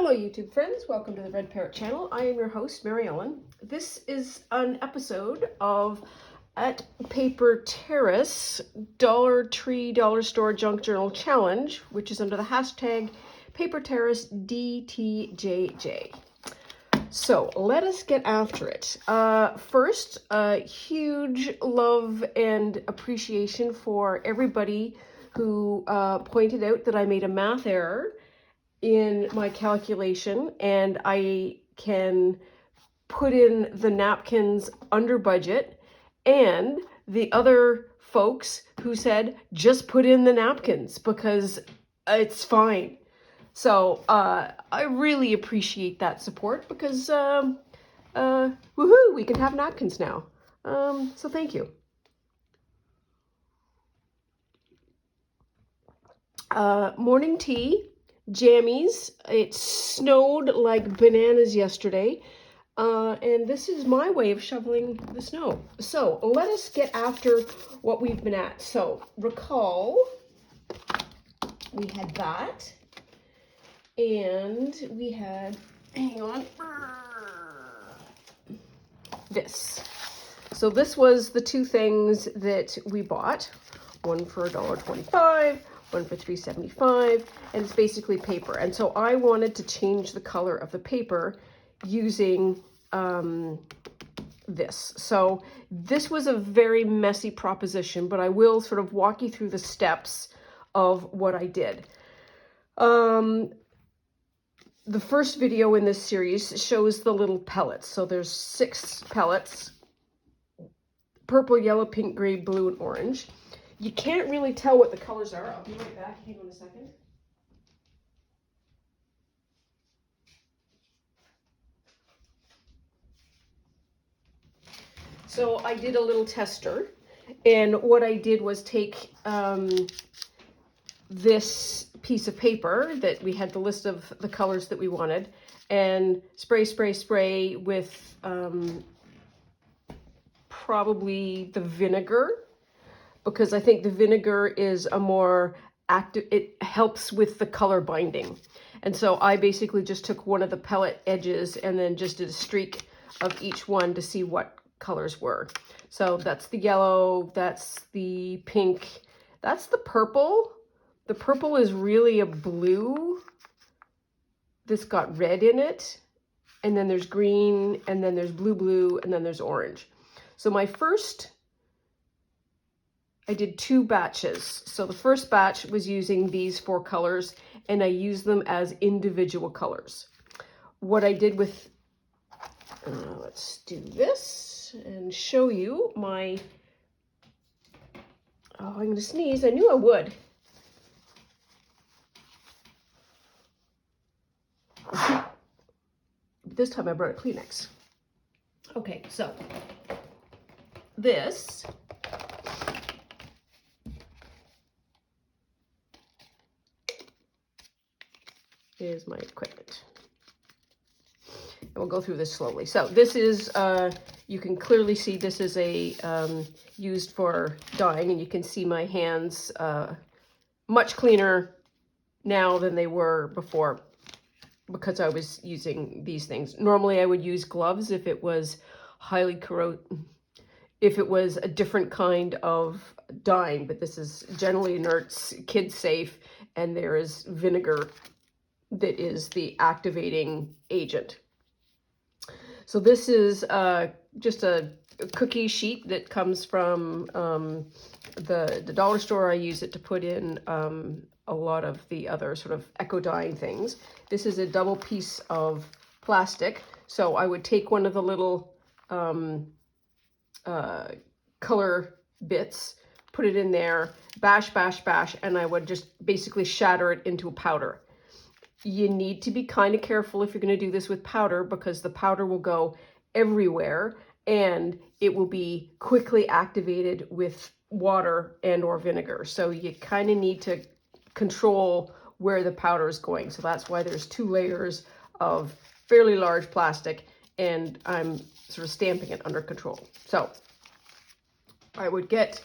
Hello YouTube friends, welcome to the Red Parrot channel. I am your host, Mary Ellen. This is an episode of At Paper Terrace Dollar Tree Dollar Store Junk Journal Challenge, which is under the hashtag Paper Terrace DTJJ. So let us get after it. First, a huge love and appreciation for everybody who pointed out that I made a math error in my calculation, and I can put in the napkins under budget, and the other folks who said just put in the napkins because it's fine. So I really appreciate that support because woohoo, we can have napkins now. So thank you. Morning tea. Jammies. It snowed like bananas yesterday, and this is my way of shoveling the snow. So let us get after what we've been at. So recall we had that, and we had, hang on, this. So this was the two things that we bought, one for $1.25, one for $3.75, and it's basically paper. And so I wanted to change the color of the paper using this. So this was a very messy proposition, but I will sort of walk you through the steps of what I did. The first video in this series shows the little pellets. So there's 6 pellets: purple, yellow, pink, gray, blue, and orange. You can't really tell what the colors are. I'll be right back. Hang on a second. So I did a little tester, and what I did was take this piece of paper that we had the list of the colors that we wanted, and spray with probably the vinegar, because I think the vinegar is a more active, it helps with the color binding. And so I basically just took one of the pellet edges and then just did a streak of each one to see what colors were. So that's the yellow, that's the pink, that's the purple. The purple is really a blue. This got red in it. And then there's green, and then there's blue, and then there's orange. So I did 2 batches. So the first batch was using these 4 colors, and I used them as individual colors. What I did with, let's do this and show you my, I'm going to sneeze. I knew I would. This time I brought a Kleenex. Okay, so this is my equipment. And we'll go through this slowly. So this is, you can clearly see this is a used for dyeing, and you can see my hands much cleaner now than they were before, because I was using these things. Normally I would use gloves if it was highly if it was a different kind of dyeing, but this is generally inert, kid safe, and there is vinegar that is the activating agent. So this is just a cookie sheet that comes from the dollar store. I use it to put in a lot of the other sort of eco dyeing things. This is a double piece of plastic. So I would take one of the little color bits, put it in there, bash, and I would just basically shatter it into a powder. You need to be kind of careful if you're going to do this with powder, because the powder will go everywhere and it will be quickly activated with water and or vinegar. So you kind of need to control where the powder is going. So that's why there's 2 layers of fairly large plastic, and I'm sort of stamping it under control. So I would get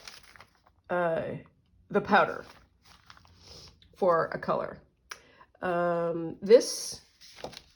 the powder for a color. This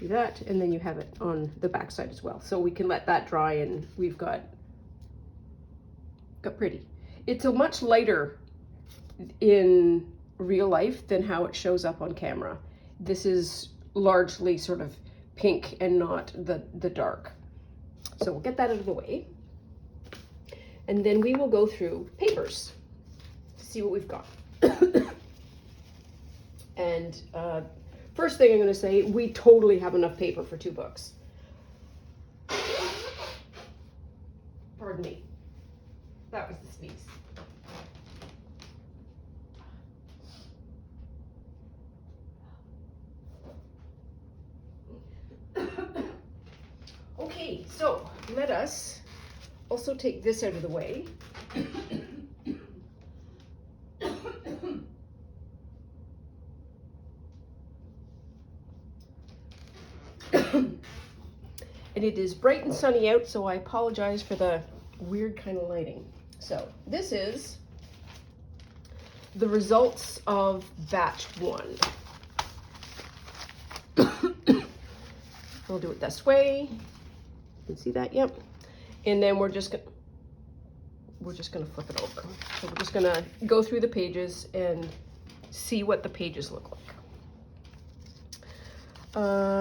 Do that, and then you have it on the back side as well. So we can let that dry, and we've got pretty. It's a much lighter in real life than how it shows up on camera. This is largely sort of pink and not the dark. So we'll get that out of the way. And then we will go through papers to see what we've got. And first thing I'm going to say, we totally have enough paper for 2 books. Pardon me. That was the sneeze. Okay, so let us also take this out of the way. And it is bright and sunny out, so I apologize for the weird kind of lighting. So this is the results of batch 1. We'll do it this way. You can see that, yep. And then we're just gonna flip it over. So we're just gonna go through the pages and see what the pages look like.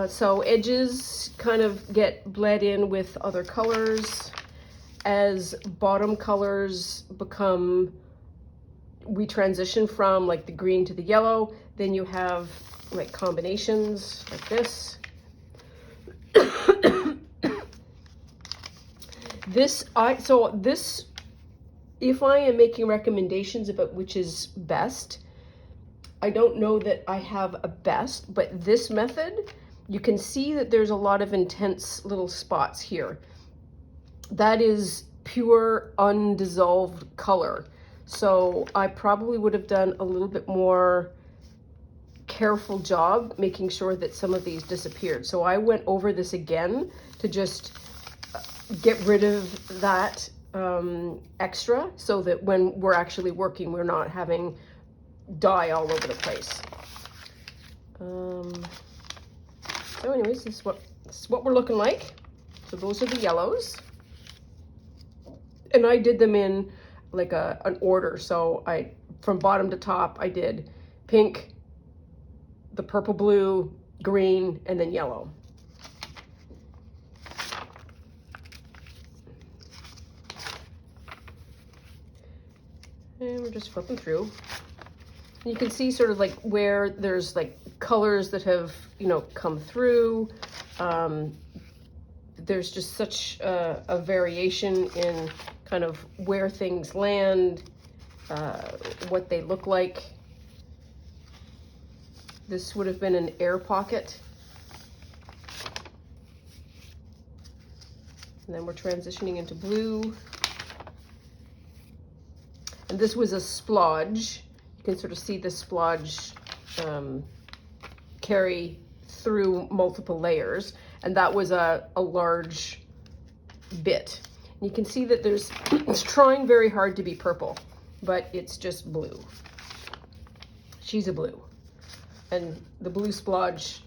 So edges kind of get bled in with other colors. As bottom colors become, we transition from like the green to the yellow, then you have like combinations like this. This, if I am making recommendations about which is best, I don't know that I have a best, but this method, you can see that there's a lot of intense little spots here. That is pure undissolved color. So I probably would have done a little bit more careful job making sure that some of these disappeared. So I went over this again to just get rid of that extra, so that when we're actually working, we're not having dye all over the place. So anyways, this is what we're looking like. So those are the yellows. And I did them in like an order. So from bottom to top, I did pink, the purple, blue, green, and then yellow. And we're just flipping through. You can see sort of like where there's like colors that have, come through. There's just such a variation in kind of where things land, what they look like. This would have been an air pocket. And then we're transitioning into blue. And this was a splodge. You can sort of see the splodge carry through multiple layers. And that was a large bit. And you can see that it's trying very hard to be purple, but it's just blue. She's a blue. And the blue splodge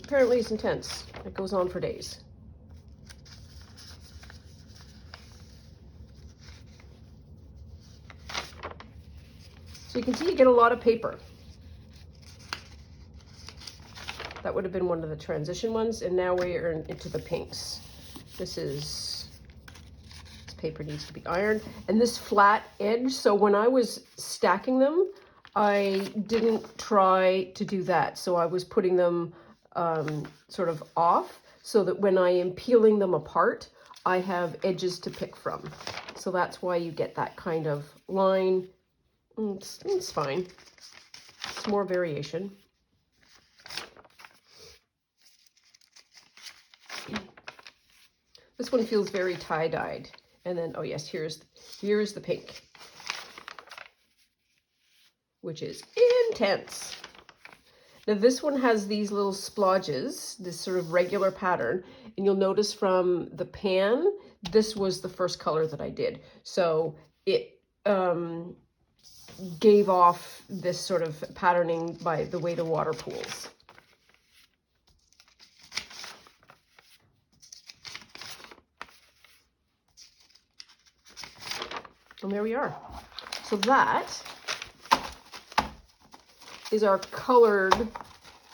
apparently is intense. It goes on for days. So you can see you get a lot of paper. That would have been one of the transition ones, and now we're into the pinks. This paper needs to be ironed. And this flat edge, so when I was stacking them, I didn't try to do that. So I was putting them sort of off, so that when I am peeling them apart, I have edges to pick from. So that's why you get that kind of line. It's fine. It's more variation. This one feels very tie-dyed. And then, oh yes, here's the pink, which is intense. Now this one has these little splodges, this sort of regular pattern, and you'll notice from the pan, this was the first color that I did. So it gave off this sort of patterning by the way the water pools. And there we are. So that is our colored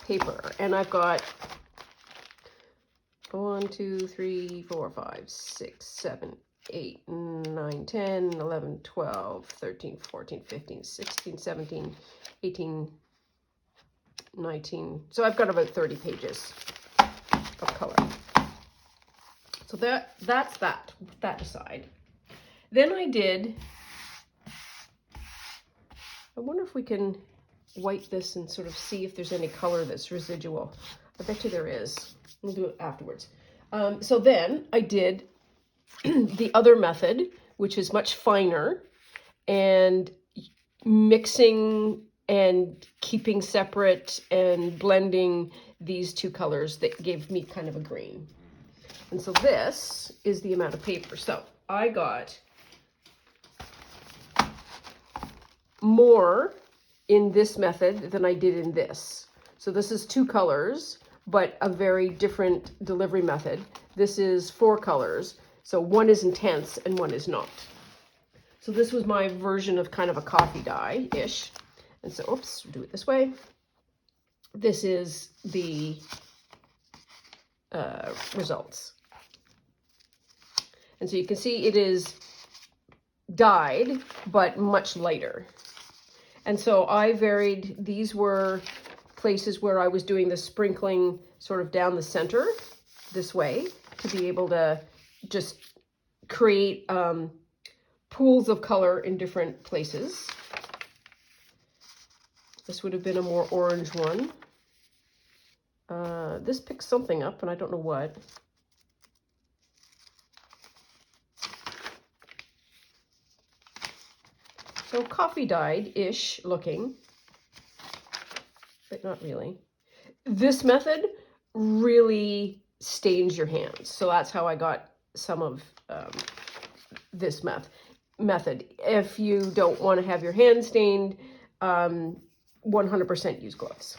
paper. And I've got 1, 2, 3, 4, 5, 6, 7, 8, 9, 10, 11, 12, 13, 14, 15, 16, 17, 18, 19. So I've got about 30 pages of color. So that's that aside. Then I wonder if we can wipe this and sort of see if there's any color that's residual. I bet you there is. We'll do it afterwards. So then I did the other method, which is much finer, and mixing and keeping separate and blending these two colors that gave me kind of a green. And so this is the amount of paper. So I got more in this method than I did in this. So this is 2 colors, but a very different delivery method. This is 4 colors. So one is intense and one is not. So this was my version of kind of a coffee dye-ish. And so, oops, do it this way. This is the results. And so you can see it is dyed, but much lighter. And so I varied, these were places where I was doing the sprinkling sort of down the center this way to be able to just create pools of color in different places. This would have been a more orange one. This picks something up and I don't know what. So coffee dyed-ish looking, but not really. This method really stains your hands. So that's how I got some of this method. If you don't want to have your hands stained, 100% use gloves.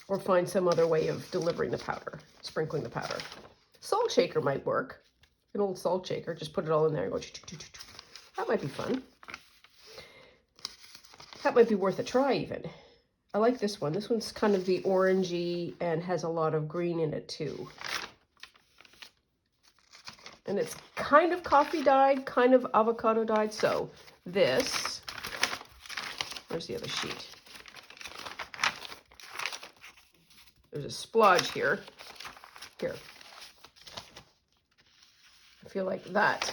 Or find some other way of delivering the powder, sprinkling the powder. Salt shaker might work. An old salt shaker, just put it all in there and go. That might be fun. That might be worth a try even. I like this one. This one's kind of the orangey and has a lot of green in it too. And it's kind of coffee dyed, kind of avocado dyed. So this, where's the other sheet? There's a splodge here. Here. I feel like that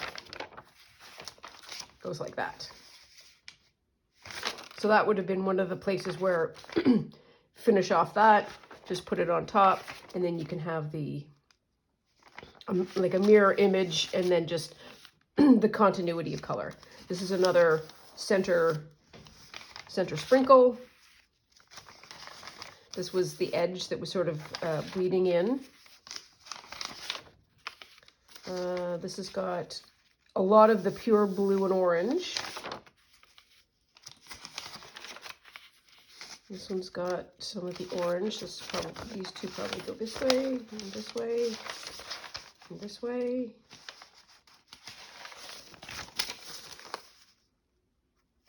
goes like that. So that would have been one of the places where finish off that, just put it on top, and then you can have the like a mirror image and then just the continuity of color. This is another center sprinkle. This was the edge that was sort of bleeding in. This has got a lot of the pure blue and orange. This one's got some of the orange. This is probably, these two probably go this way, and this way, and this way.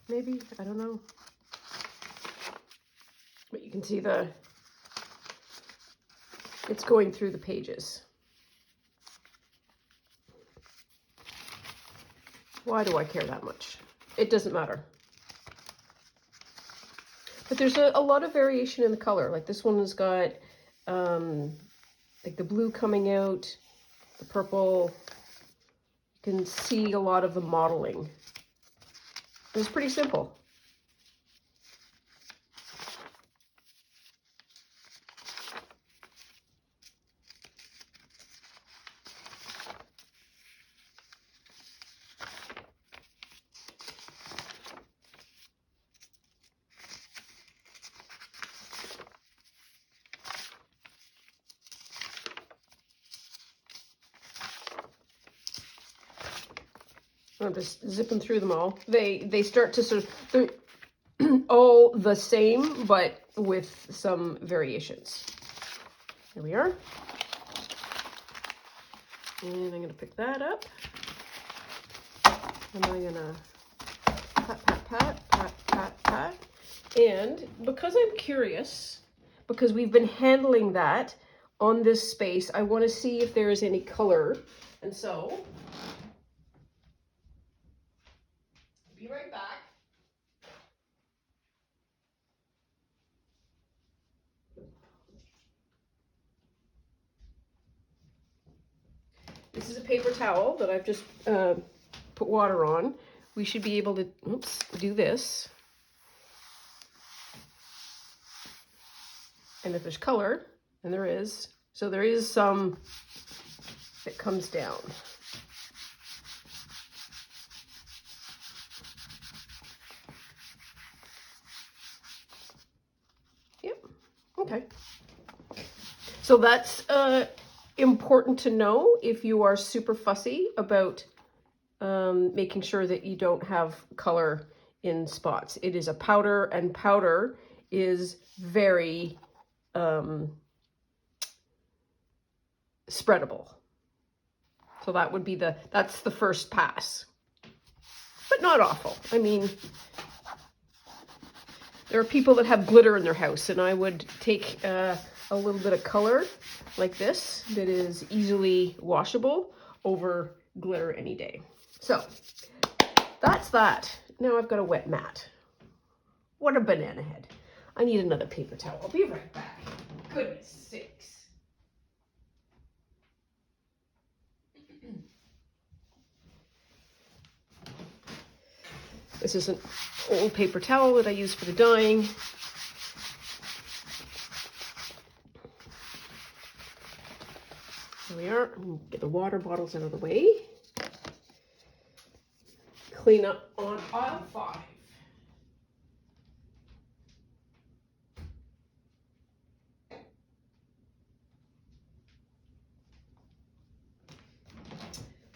Maybe, I don't know. But you can see it's going through the pages. Why do I care that much? It doesn't matter. But there's a lot of variation in the color. Like this one has got like the blue coming out, the purple. You can see a lot of the modeling. It's pretty simple. I'm just zipping through them all. They start to sort of, they're all the same, but with some variations. Here we are. And I'm going to pick that up. And I'm gonna pat, pat, pat, pat, pat, pat. And because I'm curious, because we've been handling that on this space, I want to see if there is any color. And so, be right back. This is a paper towel that I've just put water on. We should be able to, oops, do this. And if there's color, and there is, so there is some that comes down. Yep, okay. So that's important to know if you are super fussy about making sure that you don't have color in spots. It is a powder, and powder is very spreadable. So that would be that's the first pass, but not awful. I mean, there are people that have glitter in their house, and I would take a little bit of color like this that is easily washable over glitter any day. So that's that. Now I've got a wet mat. What a banana head. I need another paper towel. I'll be right back. Goodness sakes. This is an old paper towel that I use for the dyeing. There we are. Get the water bottles out of the way. Clean up on aisle 5.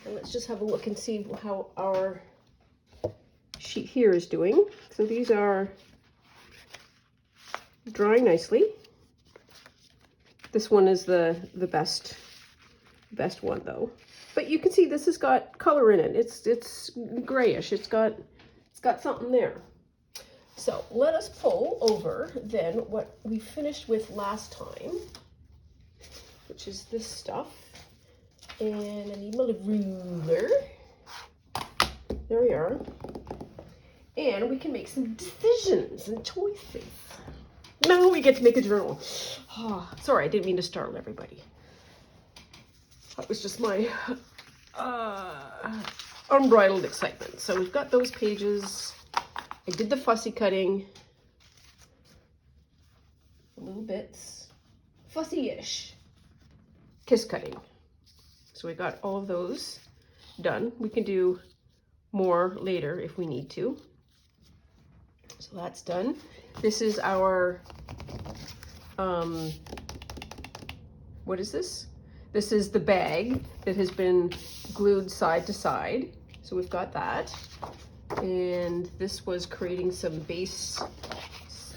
And let's just have a look and see how our sheet here is doing. So these are drying nicely. This one is the best one though. But you can see this has got color in it. It's grayish. It's got something there. So let us pull over then what we finished with last time, which is this stuff. And I need my ruler. There we are. And we can make some decisions and choices. Now we get to make a journal. Oh, sorry, I didn't mean to startle everybody. That was just my unbridled excitement. So we've got those pages. I did the fussy cutting. Little bits. Fussy-ish. Kiss cutting. So we got all of those done. We can do more later if we need to. So that's done. This is our, what is this? This is the bag that has been glued side to side. So we've got that. And this was creating some base.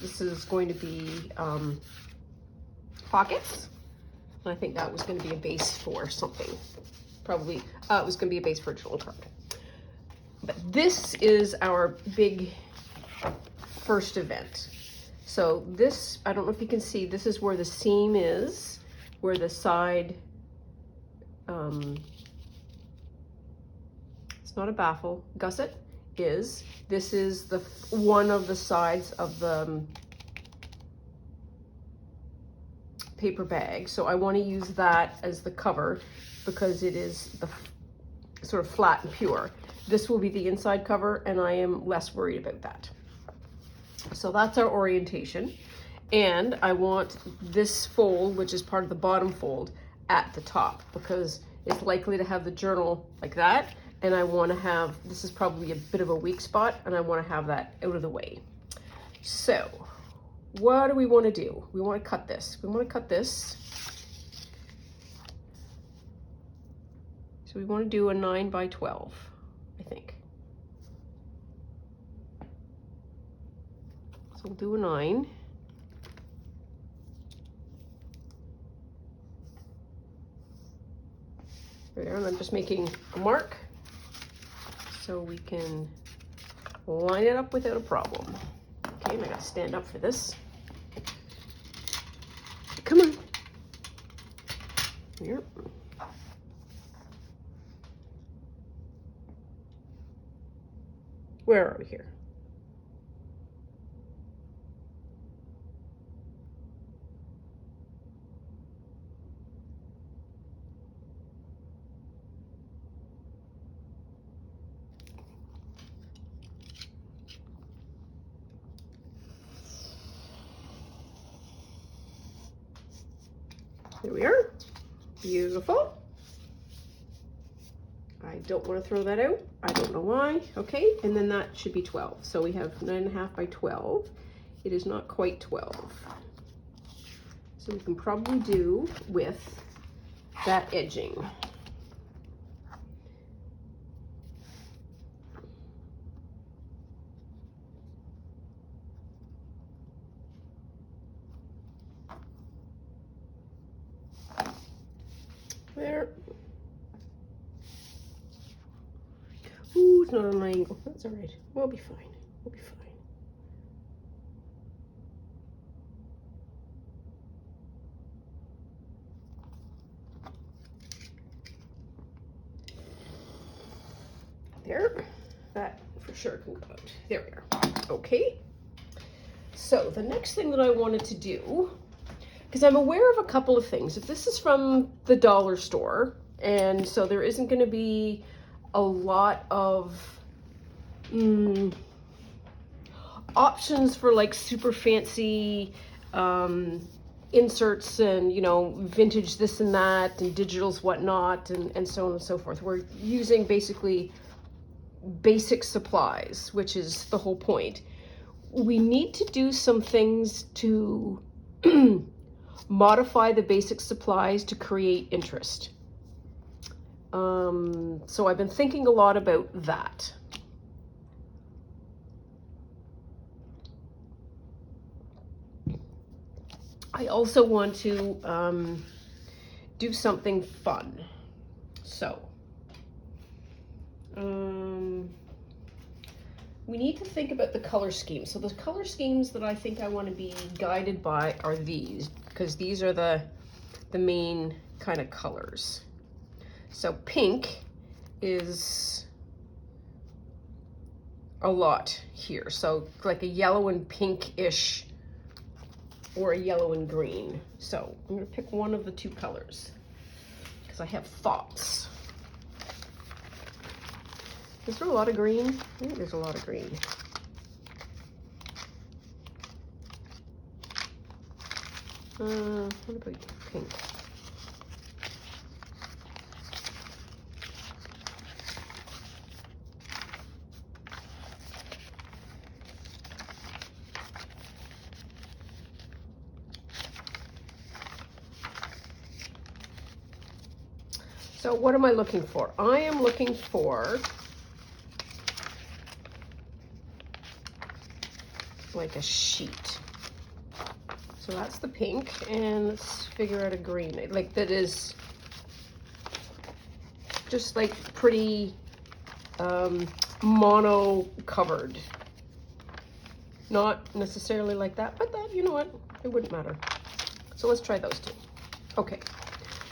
This is going to be pockets. I think that was going to be a base for something. Probably, it was going to be a base for a journal card. But this is our big first event. So this, I don't know if you can see, this is where the seam is, where the side, it's not a baffle, gusset is. This is the one of the sides of the paper bag. So I want to use that as the cover because it is the sort of flat and pure. This will be the inside cover, and I am less worried about that. So that's our orientation. And I want this fold, which is part of the bottom fold, at the top because it's likely to have the journal like that. And I want to have, this is probably a bit of a weak spot, and I want to have that out of the way. So what do we want to do? We want to cut this. We want to cut this. So we want to do a 9 by 12, I think. So we'll do a 9. There, and I'm just making a mark. so we can line it up without a problem. Okay, and I gotta stand up for this. Come on. Here. Where are we here? There we are. Beautiful. I don't want to throw that out. I don't know why. Okay, and then that should be 12. So we have 9.5 by 12. It is not quite 12. So we can probably do with that edging. There. Ooh, it's not on my angle. That's all right. We'll be fine. We'll be fine. There. That for sure can go out. There we are. Okay. So the next thing that I wanted to do, because I'm aware of a couple of things. If this is from the dollar store, and so there isn't going to be a lot of options for like super fancy inserts and, you know, vintage this and that and digitals whatnot and so on and so forth. We're using basically basic supplies, which is the whole point. We need to do some things to modify the basic supplies to create interest. So I've been thinking a lot about that. I also want to do something fun. So we need to think about the color scheme. So the color schemes that I think I want to be guided by are these, because these are the main kind of colors. So pink is a lot here. So like a yellow and pink-ish, or a yellow and green. So I'm gonna pick one of the two colors because I have thoughts. Is there a lot of green? I think there's a lot of green. What about pink? So what am I looking for? I am looking for like a sheet. So that's the pink, and let's figure out a green. Like that is just like pretty mono covered. Not necessarily like that, but that, you know what, it wouldn't matter. So let's try those two. Okay,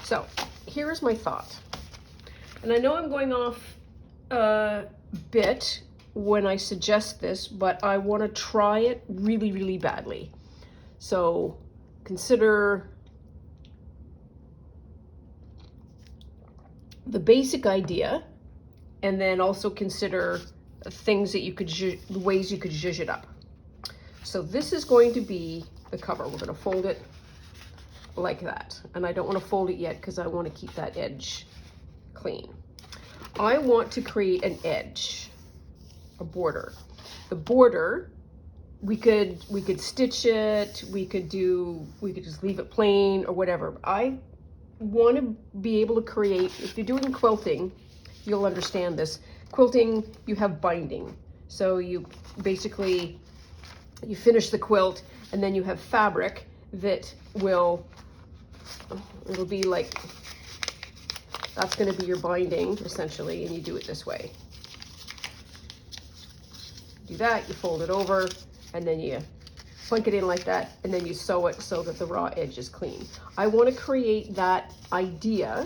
so here's my thought. And I know I'm going off a bit when I suggest this, but I want to try it really, really badly. So consider the basic idea, and then also consider things that you could, the ways you could zhuzh it up. So this is going to be the cover. We're going to fold it like that. And I don't want to fold it yet because I want to keep that edge clean. I want to create an edge, a border. The border, we could stitch it, we could just leave it plain or whatever. I want to be able to create, if you're doing quilting, you'll understand this. Quilting, you have binding. So you basically, you finish the quilt and then you have fabric that will, it'll be like, that's going to be your binding essentially, and you do it this way. do that, you fold it over, and then you plunk it in like that, and then you sew it so that the raw edge is clean. I want to create that idea,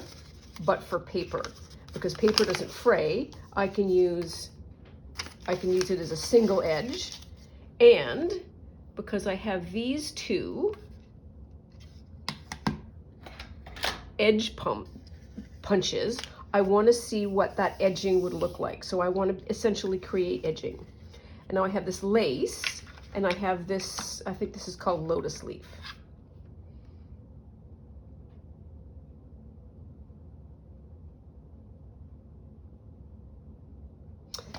but for paper, because paper doesn't fray. I can use it as a single edge, and because I have these two edge punches, I want to see what that edging would look like. So I want to essentially create edging. And now I have this lace, and I have this, I think this is called lotus leaf.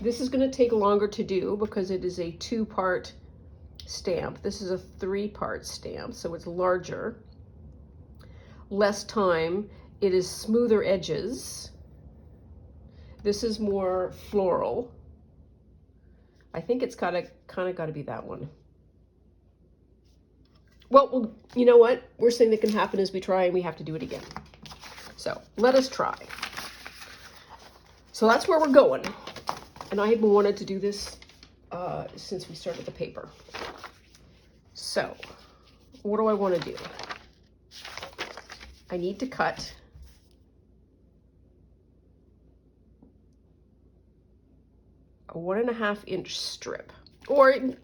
This is going to take longer to do because it is a 2-part stamp. This is a 3-part stamp, so it's larger, less time. It is smoother edges. This is more floral. I think it's kind of got to be that one. Well, you know what? Worst thing that can happen is we try and we have to do it again. So let us try. So that's where we're going. And I have wanted to do this since we started the paper. So what do I want to do? I need to cut a 1.5 inch strip, or it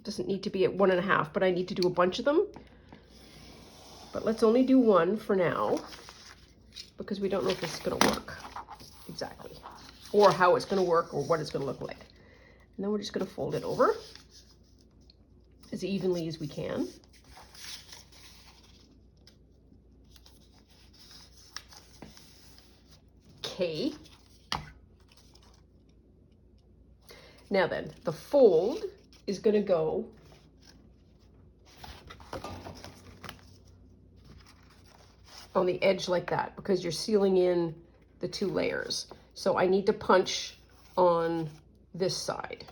doesn't need to be at 1.5, but I need to do a bunch of them. But let's only do one for now, because we don't know if this is going to work exactly, or how it's going to work, or what it's going to look like. And then we're just going to fold it over as evenly as we can. Okay. Now then, the fold is going to go on the edge like that, because you're sealing in the 2 layers. So I need to punch on this side.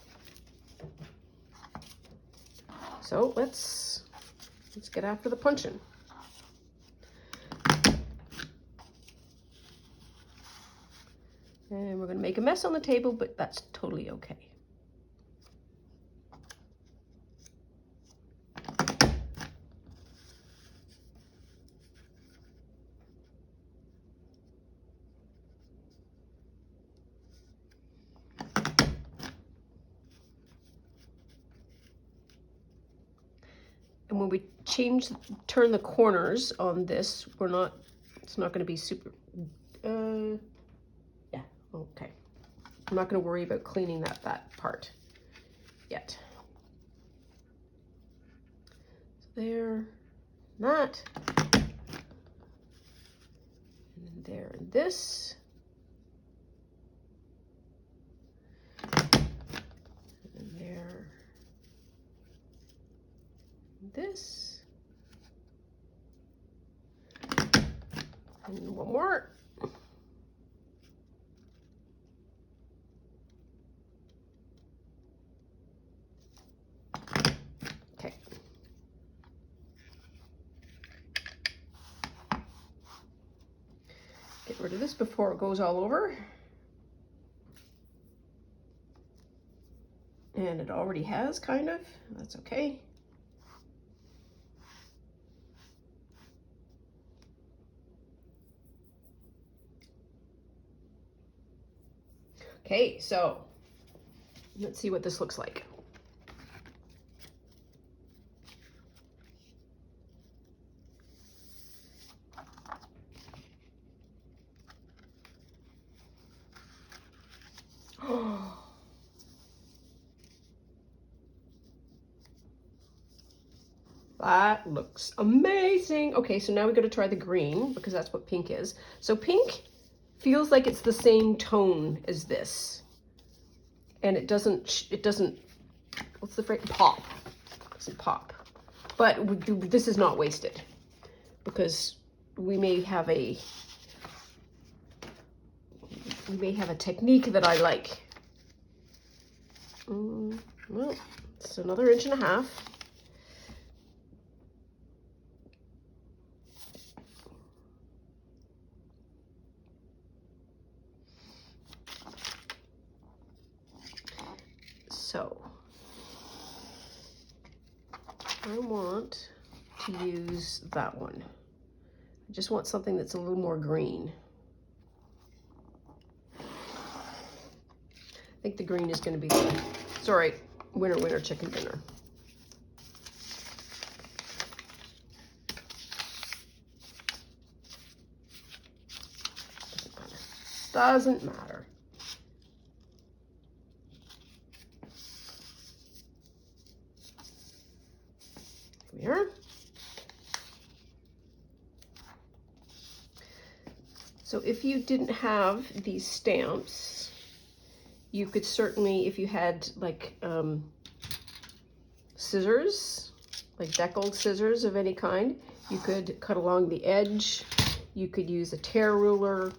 So let's get after the punching. And we're going to make a mess on the table, but that's totally okay. And when we turn the corners on this, it's not going to be super, yeah, okay. I'm not going to worry about cleaning that part yet. So there, that, and then there, and this. And there, and this. And one more. Okay. Get rid of this before it goes all over. And it already has, kind of. That's okay. Okay, so let's see what this looks like. That looks amazing. Okay, so now we got to try the green, because that's what pink is. So pink feels like it's the same tone as this. And it doesn't, what's the phrase? Pop. It doesn't pop. But this is not wasted, because we may have a technique that I like. Well, it's another 1.5 inches. So I want to use that one. I just want something that's a little more green. I think the green is going to be good. It's all right. Winner, winner, chicken dinner. Doesn't matter. Here. So if you didn't have these stamps, you could certainly, if you had like scissors, like deckled scissors of any kind, you could cut along the edge. You could use a tear ruler.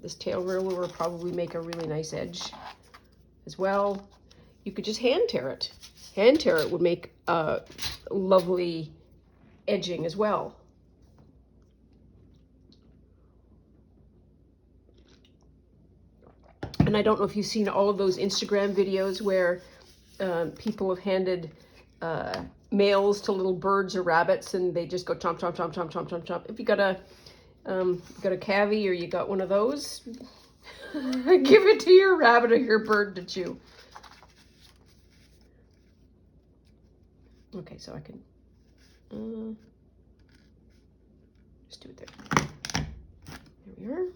This tail ruler will probably make a really nice edge as well. You could just hand tear it. Hand tear it would make a lovely edging as well. And I don't know if you've seen all of those Instagram videos where people have handed mails to little birds or rabbits, and they just go chomp, chomp, chomp, chomp, chomp, chomp, chomp. If you got a cavy or you got one of those, give it to your rabbit or your bird to chew. Okay, so I can just do it there. There we are.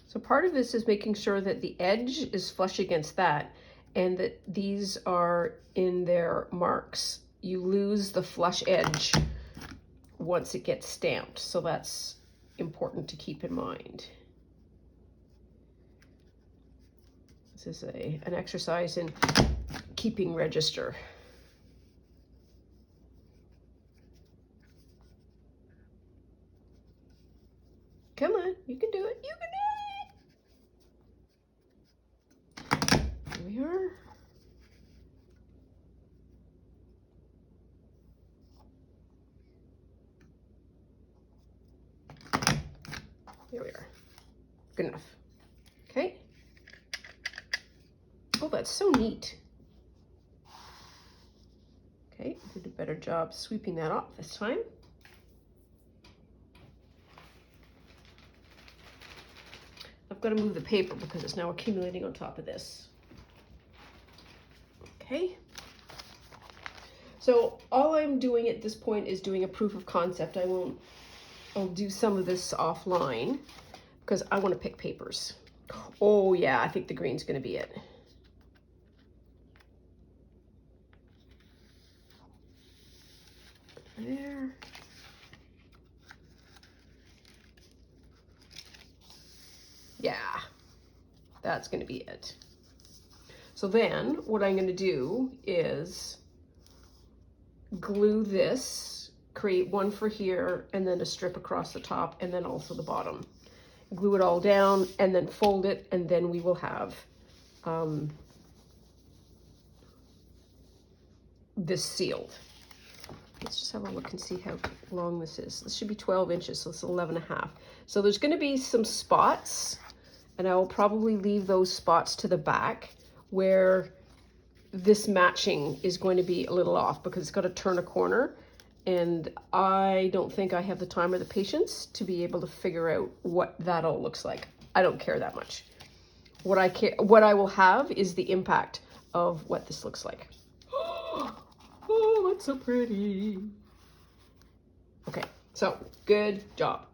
So part of this is making sure that the edge is flush against that and that these are in their marks. You lose the flush edge once it gets stamped, so that's important to keep in mind. This is an exercise in keeping register. Come on, you can do it, you can do it! Here we are. Here we are. Good enough. Okay. Oh, that's so neat. Okay, did a better job sweeping that off this time. I've got to move the paper because it's now accumulating on top of this. Okay. So all I'm doing at this point is doing a proof of concept. I'll do some of this offline because I want to pick papers. Oh yeah, I think the green's going to be it. There. Yeah, that's going to be it. So then what I'm going to do is glue this, create one for here, and then a strip across the top, and then also the bottom. Glue it all down, and then fold it, and then we will have this sealed. Let's just have a look and see how long this is. This should be 12 inches, so it's 11.5. So there's going to be some spots, and I will probably leave those spots to the back where this matching is going to be a little off because it's got to turn a corner, and I don't think I have the time or the patience to be able to figure out what that all looks like. I don't care that much. What I will have is the impact of what this looks like. Oh, that's so pretty. Okay, so good job.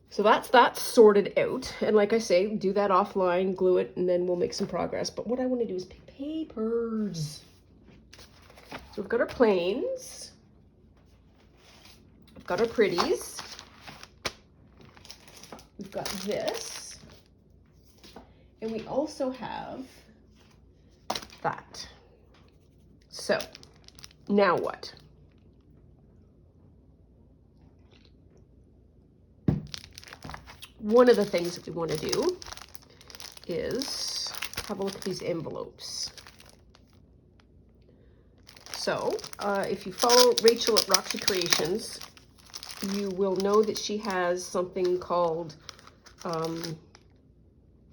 So that's sorted out. And like I say, do that offline, glue it, and then we'll make some progress. But what I want to do is pick papers. So we've got our plains. We've got our pretties. We've got this. And we also have that. So now what? one of the things that we want to do is have a look at these envelopes. So if you follow Rachel at Roxy Creations, you will know that she has something called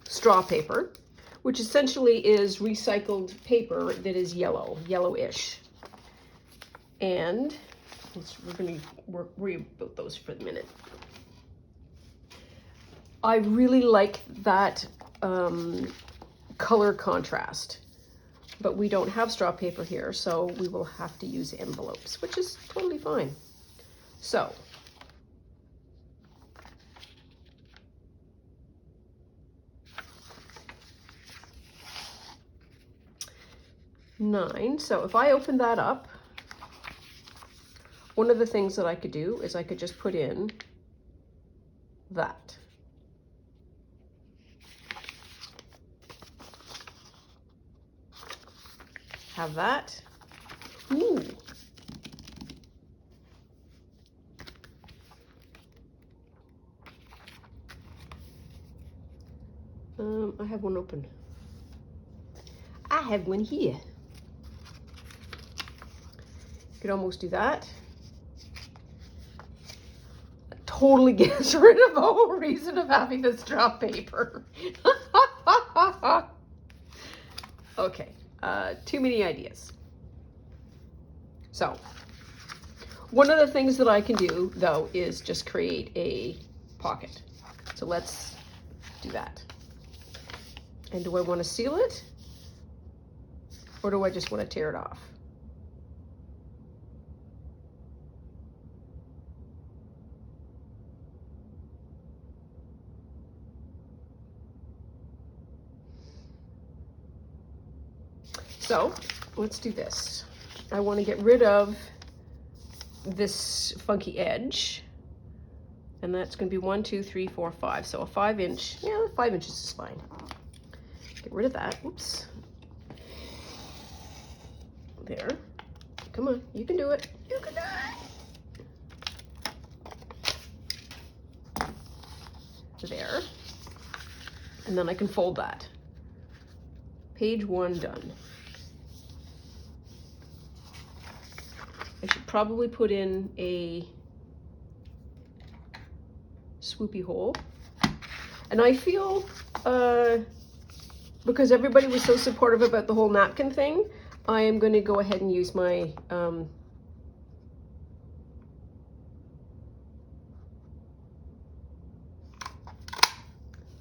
straw paper, which essentially is recycled paper that is yellowish. And we're going to worry about those for the minute. I really like that color contrast, but we don't have straw paper here, so we will have to use envelopes, which is totally fine. So, nine. So if I open that up, one of the things that I could do is I could just put in that. Have that. Ooh. I have one open. I have one here. Could almost do that. That totally gets rid of the whole reason of having the straw paper. Okay, too many ideas. So, one of the things that I can do, though, is just create a pocket. So let's do that. And do I want to seal it? Or do I just want to tear it off? So let's do this. I want to get rid of this funky edge. And that's going to be 1, 2, 3, 4, 5. So a 5-inch, yeah, 5 inches is fine. Get rid of that. Oops. There. Come on, you can do it. You can do it. There. And then I can fold that. Page 1 done. I should probably put in a swoopy hole. And I feel, because everybody was so supportive about the whole napkin thing, I am going to go ahead and use my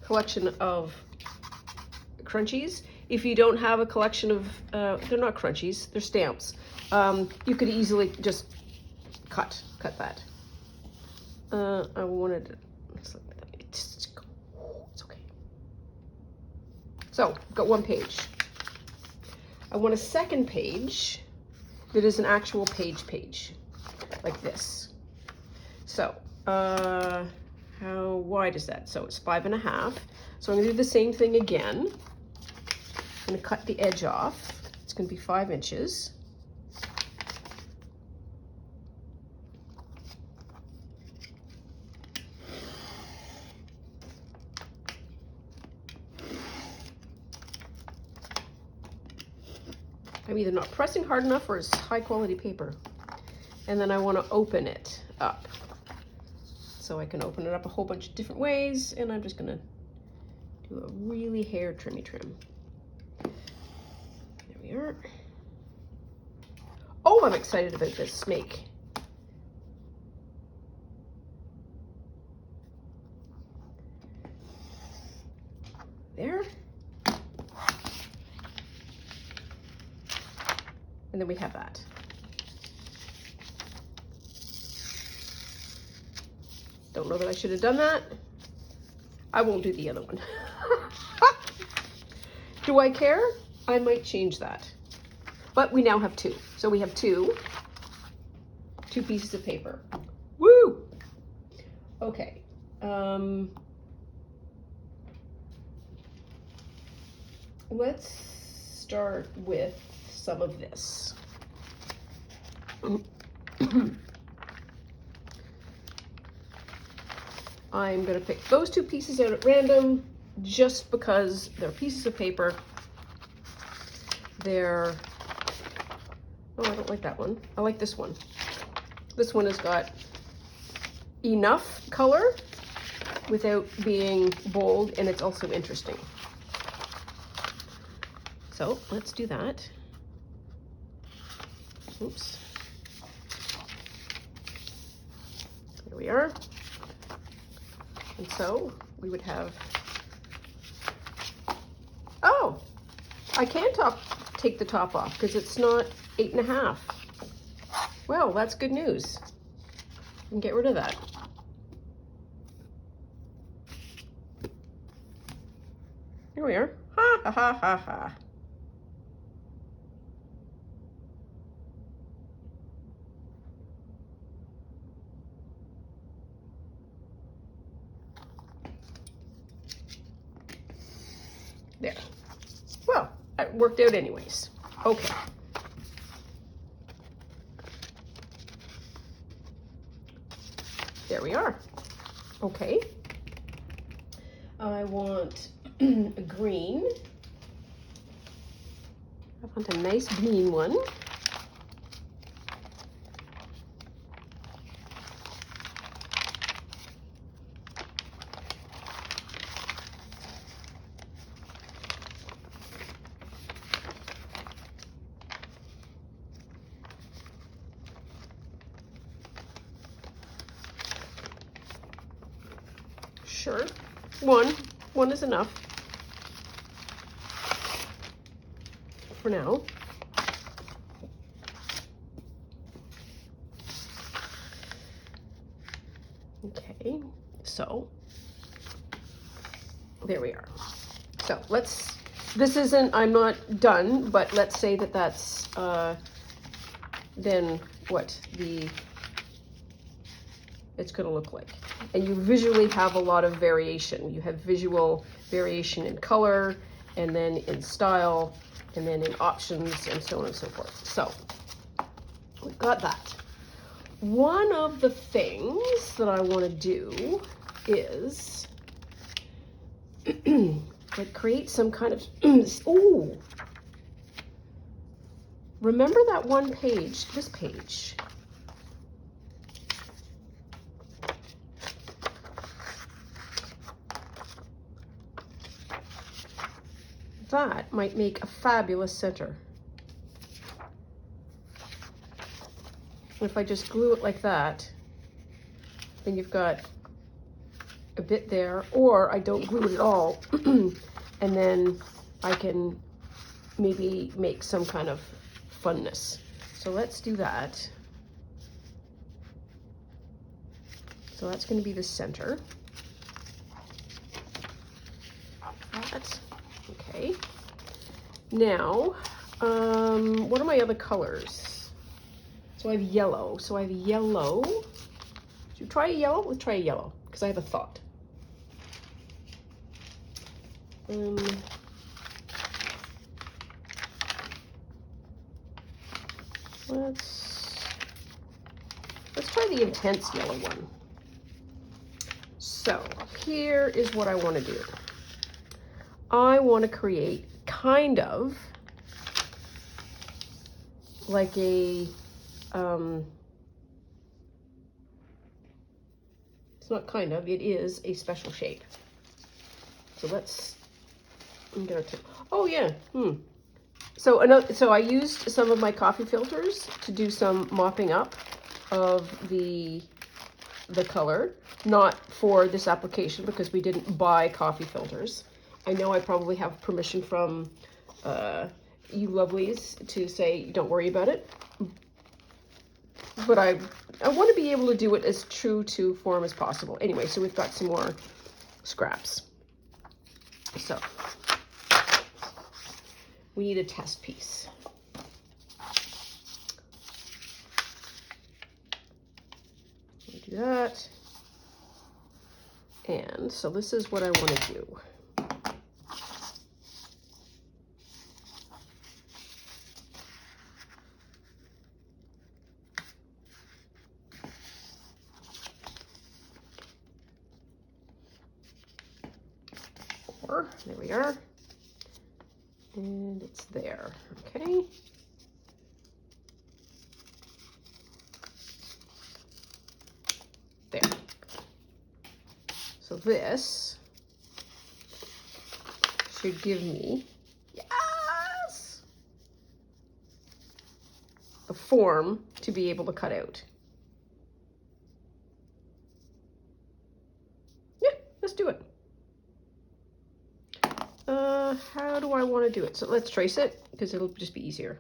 collection of crunchies. If you don't have a collection of, they're not crunchies, they're stamps. You could easily just cut that. I wanted to, it's okay. So, got one page. I want a second page that is an actual page, like this. So, how wide is that? So it's 5.5. So I'm gonna do the same thing again. I'm gonna cut the edge off. It's gonna be 5 inches. I'm either not pressing hard enough or it's high quality paper. And then I want to open it up. So I can open it up a whole bunch of different ways, and I'm just going to do a really hair trimmy trim. There we are. Oh, I'm excited about this snake. There. And then we have that. Don't know that I should have done that. I won't do the other one. Do I care? I might change that. But we now have 2. So we have two pieces of paper. Woo! Okay. Let's start with some of this. I'm going to pick those two pieces out at random just because they're pieces of paper. They're, oh, I don't like that one. I like this one. This one has got enough color without being bold, and it's also interesting. So let's do that. Oops. There we are. And so we would have, oh, I can take the top off because it's not 8.5. Well, that's good news. I can get rid of that. Here we are. Ha ha ha ha ha. There. Well, it worked out anyways. Okay. There we are. Okay. I want a green. I want a nice green one. Sure. One is enough for now. Okay, so there we are. So this isn't, I'm not done, but let's say that that's then what it's going to look like. And you visually have a lot of variation. You have visual variation in color, and then in style, and then in options, and so on and so forth. So we've got that. One of the things that I want to do is like create some kind of, ooh, remember that one page, this page. That might make a fabulous center. If I just glue it like that, then you've got a bit there, or I don't glue it at all, and then I can maybe make some kind of funness. So let's do that. So that's going to be the center. That. Okay. Now, what are my other colors? So I have yellow. So I have yellow. Should we try a yellow? Let's try a yellow, because I have a thought. Let's try the intense yellow one. So here is what I want to do. I want to create kind of like a, it's not kind of, it is a special shape. So I'm gonna oh yeah, So I used some of my coffee filters to do some mopping up of the color, not for this application because we didn't buy coffee filters. I know I probably have permission from you lovelies to say don't worry about it, but I want to be able to do it as true to form as possible. Anyway, so we've got some more scraps. So we need a test piece. Do that. And so this is what I want to do. 4. There we are. And it's there, okay. There. So this should give me, yes, the form to be able to cut out. Yeah, let's do it. How do I want to do it? So let's trace it, because it'll just be easier.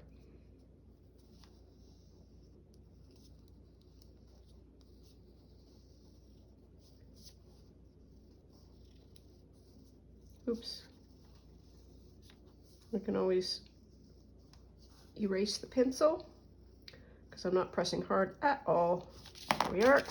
Oops. I can always erase the pencil, because I'm not pressing hard at all. There we are.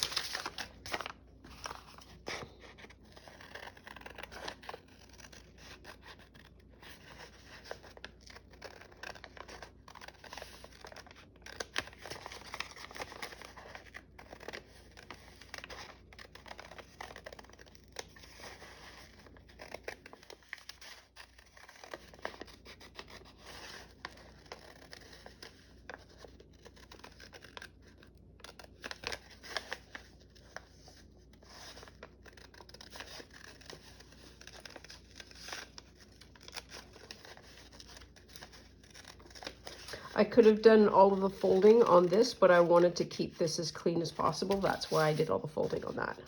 I could have done all of the folding on this, but I wanted to keep this as clean as possible. That's why I did all the folding on that.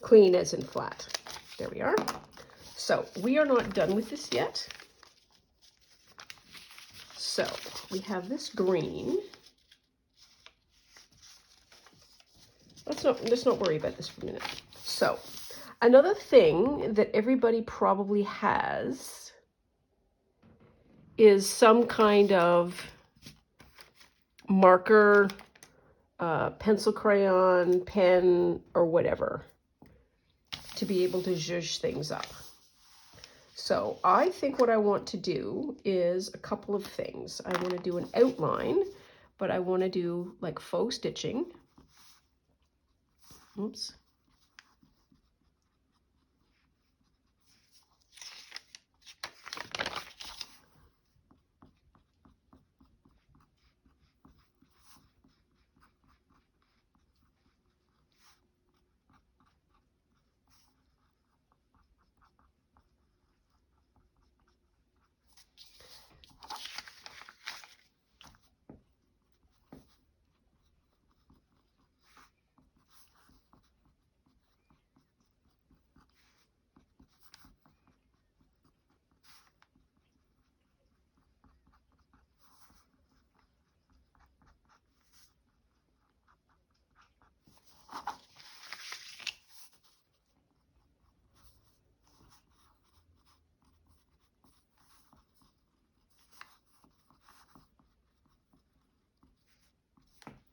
Clean as in flat. There we are. So we are not done with this yet. So we have this green. Let's not worry about this for a minute. So another thing that everybody probably has is some kind of marker, pencil, crayon, pen, or whatever, to be able to zhuzh things up. So I think what I want to do is a couple of things. I want to do an outline, but I want to do like faux stitching. Oops.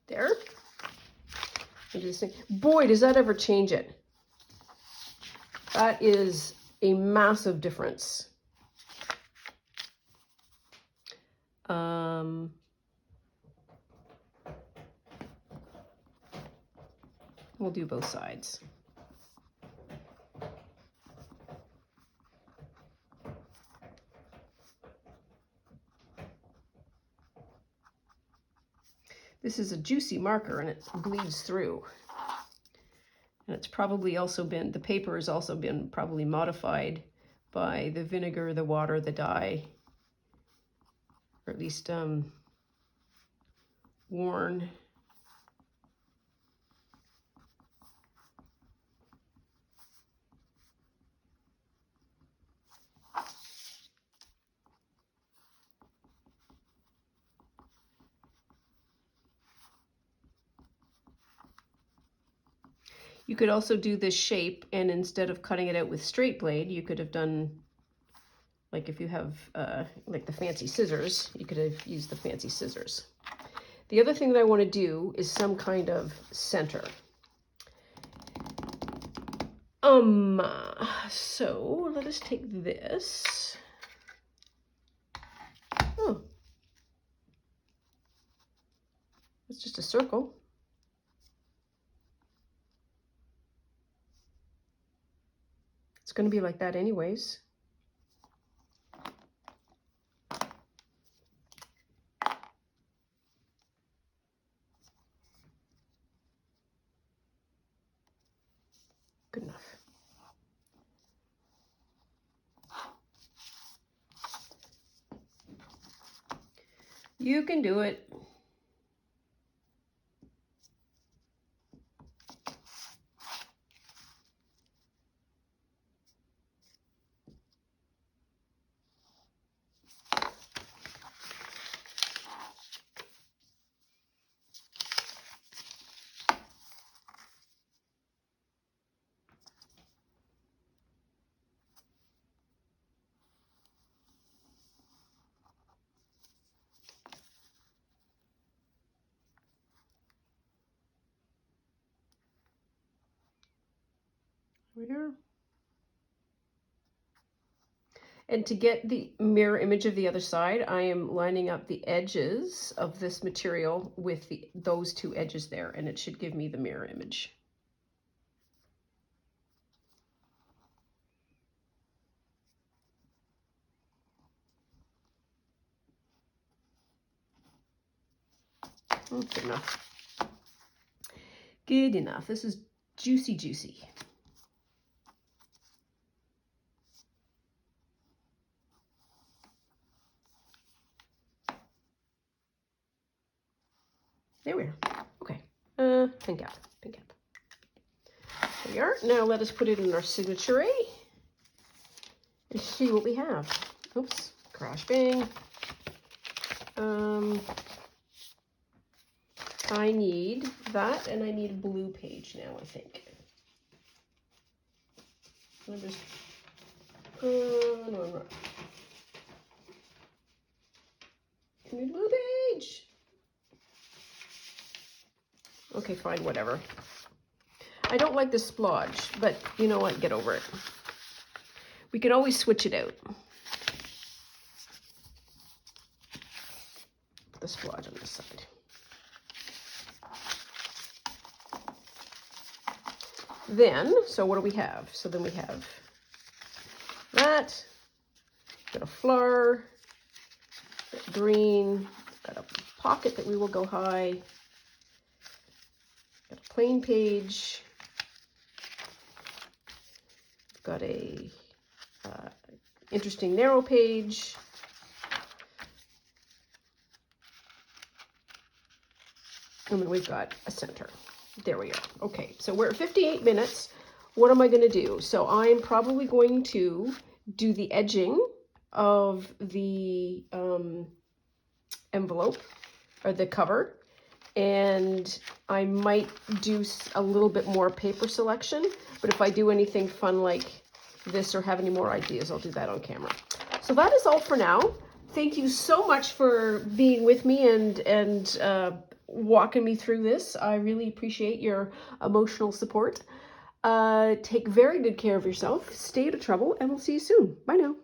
There. Boy, does that ever change it. That is a massive difference. We'll do both sides. This is a juicy marker and it bleeds through. And it's probably also been, the paper has also been probably modified by the vinegar, the water, the dye, or at least worn. You could also do this shape, and instead of cutting it out with straight blade, you could have done, like if you have like the fancy scissors, you could have used the fancy scissors. The other thing that I want to do is some kind of center. So let us take this. Oh, it's just a circle. It's going to be like that anyways. Good enough. You can do it. Here. And to get the mirror image of the other side, I am lining up the edges of this material with those two edges there, and it should give me the mirror image. Good enough. Good enough. This is juicy, juicy. There we are. Okay. Pin cap. Pin cap. There we are. Now let us put it in our signature and see what we have. Oops. Crash bang. I need that, and I need a blue page now, I think. I'm just, no, I'm not. I need a blue page. Okay, fine, whatever. I don't like the splodge, but you know what? Get over it. We can always switch it out. Put the splodge on this side. Then, so what do we have? So then we have that, got a flower, got green, got a pocket that we will go high, got a plain page, got a interesting narrow page, and then we've got a center. There we are. Okay, so we're at 58 minutes. What am I going to do? So I'm probably going to do the edging of the envelope or the cover, and I might do a little bit more paper selection, but if I do anything fun like this or have any more ideas, I'll do that on camera. So that is all for now. Thank you so much for being with me and walking me through this. I really appreciate your emotional support. Take very good care of yourself. Stay out of trouble, and we'll see you soon. Bye now.